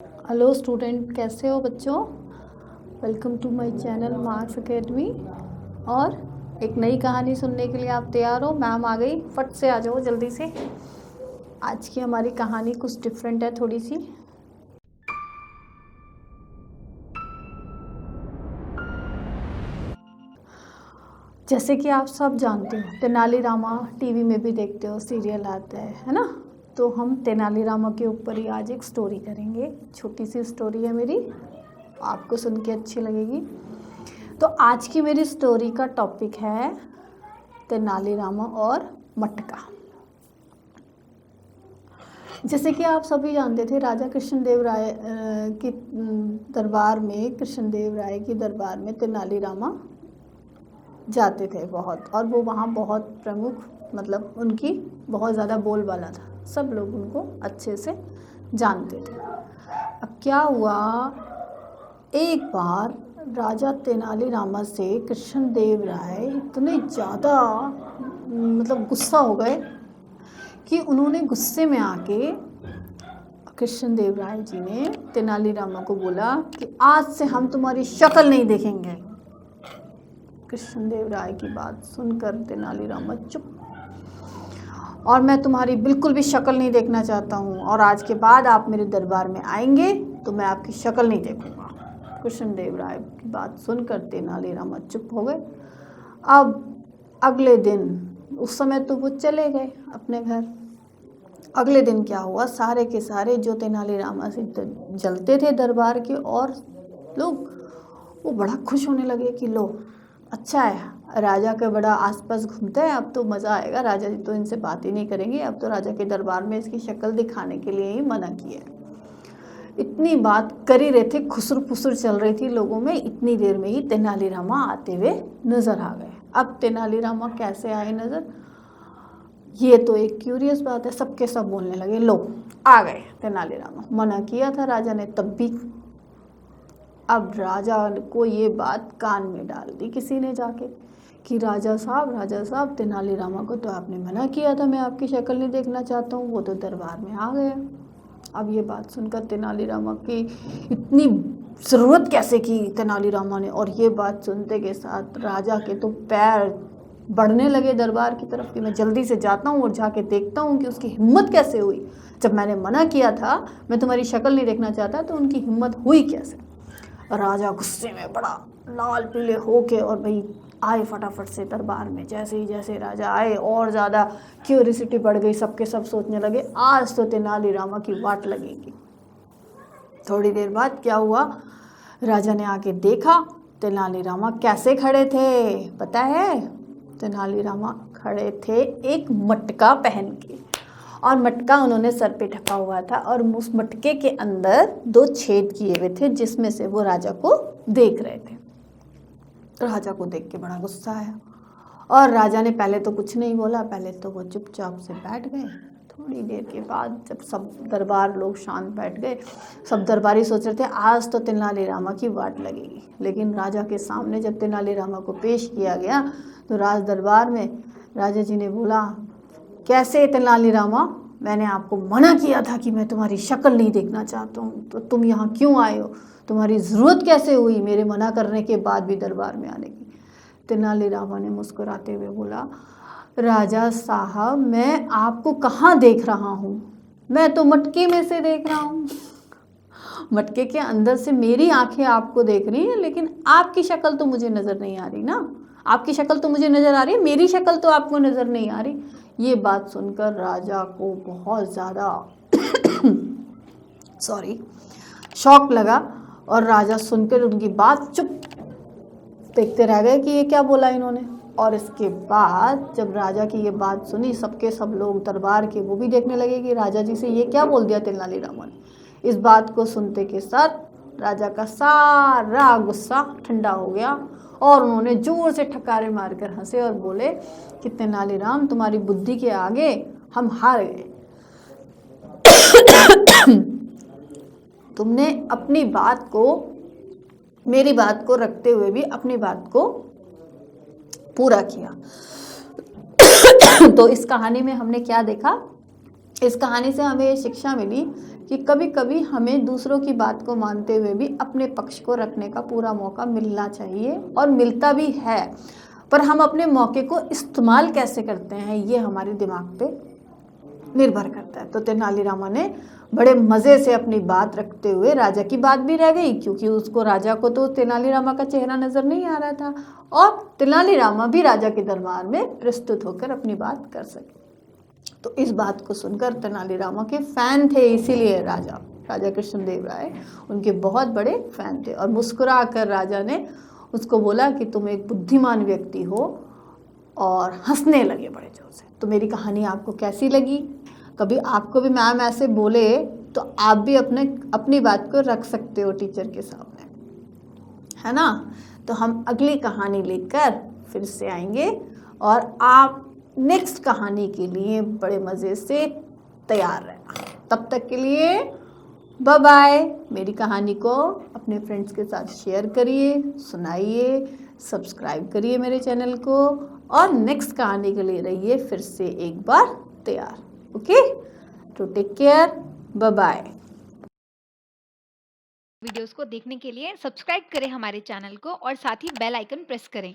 Hello student, कैसे हो बच्चों। Welcome to my channel Marks Academy. और एक नई कहानी सुनने के लिए आप तैयार हो। मैम आ गई, फट से आ जाओ जल्दी से। आज की हमारी कहानी कुछ डिफरेंट है थोड़ी सी। जैसे कि आप सब जानते हो, तेनालीरामा टीवी में भी देखते हो, सीरियल आता है ना। तो हम तेनालीरामा के ऊपर ही आज एक स्टोरी करेंगे। छोटी सी स्टोरी है मेरी, आपको सुन के अच्छी लगेगी। तो आज की मेरी स्टोरी का टॉपिक है तेनालीरामा और मटका। जैसे कि आप सभी जानते थे, राजा कृष्णदेव राय की दरबार में, कृष्णदेव राय की दरबार में तेनालीरामा जाते थे बहुत। और वो वहाँ बहुत प्रमुख, मतलब उनकी बहुत ज़्यादा बोलबाला था, सब लोग उनको अच्छे से जानते थे। अब क्या हुआ, एक बार राजा तेनालीरामा से कृष्णदेव राय इतने ज़्यादा मतलब गुस्सा हो गए कि उन्होंने गुस्से में आके कृष्णदेव राय जी ने तेनालीरामा को बोला कि आज से हम तुम्हारी शक्ल नहीं देखेंगे। कृष्णदेव राय की बात सुनकर तेनालीरामा चुप, और मैं तुम्हारी बिल्कुल भी शक्ल नहीं देखना चाहता हूँ, और आज के बाद आप मेरे दरबार में आएंगे तो मैं आपकी शक्ल नहीं देखूंगा। कृष्णदेव राय की बात सुनकर तेनालीरामा चुप हो गए। अब अगले दिन, उस समय तो वो चले गए अपने घर। अगले दिन क्या हुआ, सारे के सारे जो तेनालीरामा से जलते थे दरबार के और लोग, वो बड़ा खुश होने लगे कि लो, अच्छा है, राजा का बड़ा आसपास घूमता है, अब तो मज़ा आएगा, राजा जी तो इनसे बात ही नहीं करेंगे, अब तो राजा के दरबार में इसकी शक्ल दिखाने के लिए ही मना किया है। इतनी बात कर ही रहे थे, खुसर फुसर चल रही थी लोगों में। इतनी देर में ही तेनालीरामा आते हुए नज़र आ गए। अब तेनालीरामा कैसे आए नज़र, ये तो एक क्यूरियस बात है। सबके सब बोलने लगे, लो आ गए तेनालीरामा, मना किया था राजा ने तब भी। अब राजा को ये बात कान में डाल दी किसी ने जाके कि राजा साहब, तेनालीरामा को तो आपने मना किया था, मैं आपकी शक्ल नहीं देखना चाहता हूँ, वो तो दरबार में आ गया। अब ये बात सुनकर तेनालीरामा की इतनी ज़रूरत कैसे की तेनालीरामा ने, और ये बात सुनते के साथ राजा के तो पैर बढ़ने लगे दरबार की तरफ कि मैं जल्दी से जाता हूँ और जाके देखता हूँ कि उसकी हिम्मत कैसे हुई। जब मैंने मना किया था मैं तुम्हारी शक्ल नहीं देखना चाहता, तो उनकी हिम्मत हुई कैसे। राजा गुस्से में बड़ा लाल पीले होके और भाई आए फटाफट से दरबार में। जैसे राजा आए और ज़्यादा क्यूरियोसिटी बढ़ गई, सबके सब सोचने लगे आज तो तेनालीरामा की वाट लगेगी। थोड़ी देर बाद क्या हुआ, राजा ने आके देखा तेनालीरामा कैसे खड़े थे, पता है। तेनालीरामा खड़े थे एक मटका पहन के, और मटका उन्होंने सर पे ढका हुआ था, और उस मटके के अंदर 2 छेद किए हुए थे जिसमें से वो राजा को देख रहे थे। राजा को देख के बड़ा गुस्सा आया, और राजा ने पहले तो कुछ नहीं बोला, पहले तो वो चुपचाप से बैठ गए। थोड़ी देर के बाद जब सब दरबार लोग शांत बैठ गए, सब दरबारी सोच रहे थे आज तो तेनालीरामा की वाट लगेगी। लेकिन राजा के सामने जब तेनालीरामा को पेश किया गया तो राज दरबार में राजा जी ने बोला, कैसे तेनालीरामा, मैंने आपको मना किया था कि मैं तुम्हारी शक्ल नहीं देखना चाहता हूँ, तो तुम यहाँ क्यों आए हो, तुम्हारी ज़रूरत कैसे हुई मेरे मना करने के बाद भी दरबार में आने की। तेनालीरामा ने मुस्कुराते हुए बोला, राजा साहब मैं आपको कहाँ देख रहा हूँ, मैं तो मटके में से देख रहा हूँ। मटके के अंदर से मेरी आंखें आपको देख रही हैं, लेकिन आपकी शक्ल तो मुझे नज़र नहीं आ रही ना। आपकी शक्ल तो मुझे नज़र आ रही है, मेरी शक्ल तो आपको नज़र नहीं आ रही। ये बात सुनकर राजा को बहुत ज़्यादा शॉक लगा, और राजा सुनकर उनकी बात चुप देखते रह गए कि ये क्या बोला इन्होंने। और इसके बाद जब राजा की ये बात सुनी, सबके सब लोग दरबार के वो भी देखने लगे कि राजा जी से ये क्या बोल दिया तेनालीरामा ने। इस बात को सुनते के साथ राजा का सारा गुस्सा ठंडा हो गया, और उन्होंने जोर से ठकारे मारकर हंसे और बोले कि तेनालीराम, तुम्हारी बुद्धि के आगे हम हार गए। तुमने अपनी बात को, मेरी बात को रखते हुए भी अपनी बात को पूरा किया। तो इस कहानी में हमने क्या देखा, इस कहानी से हमें ये शिक्षा मिली कि कभी कभी हमें दूसरों की बात को मानते हुए भी अपने पक्ष को रखने का पूरा मौका मिलना चाहिए, और मिलता भी है। पर हम अपने मौके को इस्तेमाल कैसे करते हैं, ये हमारे दिमाग पे निर्भर करता है। तो तेनालीरामा ने बड़े मज़े से अपनी बात रखते हुए, राजा की बात भी रह गई क्योंकि उसको, राजा को तो तेनालीरामा का चेहरा नज़र नहीं आ रहा था, और तेनालीरामा भी राजा के दरबार में प्रस्तुत होकर अपनी बात कर सके। तो इस बात को सुनकर तेनालीरामा के फैन थे, इसीलिए राजा कृष्णदेव राय उनके बहुत बड़े फैन थे। और मुस्कुरा कर राजा ने उसको बोला कि तुम एक बुद्धिमान व्यक्ति हो, और हंसने लगे बड़े जोर से। तो मेरी कहानी आपको कैसी लगी? कभी आपको भी मैम ऐसे बोले तो आप भी अपनी बात को रख सकते हो टीचर के सामने, है ना। तो हम अगली कहानी लेकर फिर से आएंगे, और आप नेक्स्ट कहानी के लिए बड़े मज़े से तैयार रहना। तब तक के लिए बाय बाय। मेरी कहानी को अपने फ्रेंड्स के साथ शेयर करिए, सुनाइए, सब्सक्राइब करिए मेरे चैनल को, और नेक्स्ट कहानी के लिए रहिए फिर से एक बार तैयार। ओके, तो take care, bye bye. Videos को देखने के लिए सब्सक्राइब करें हमारे चैनल को और साथ ही बेल आइकन प्रेस करें।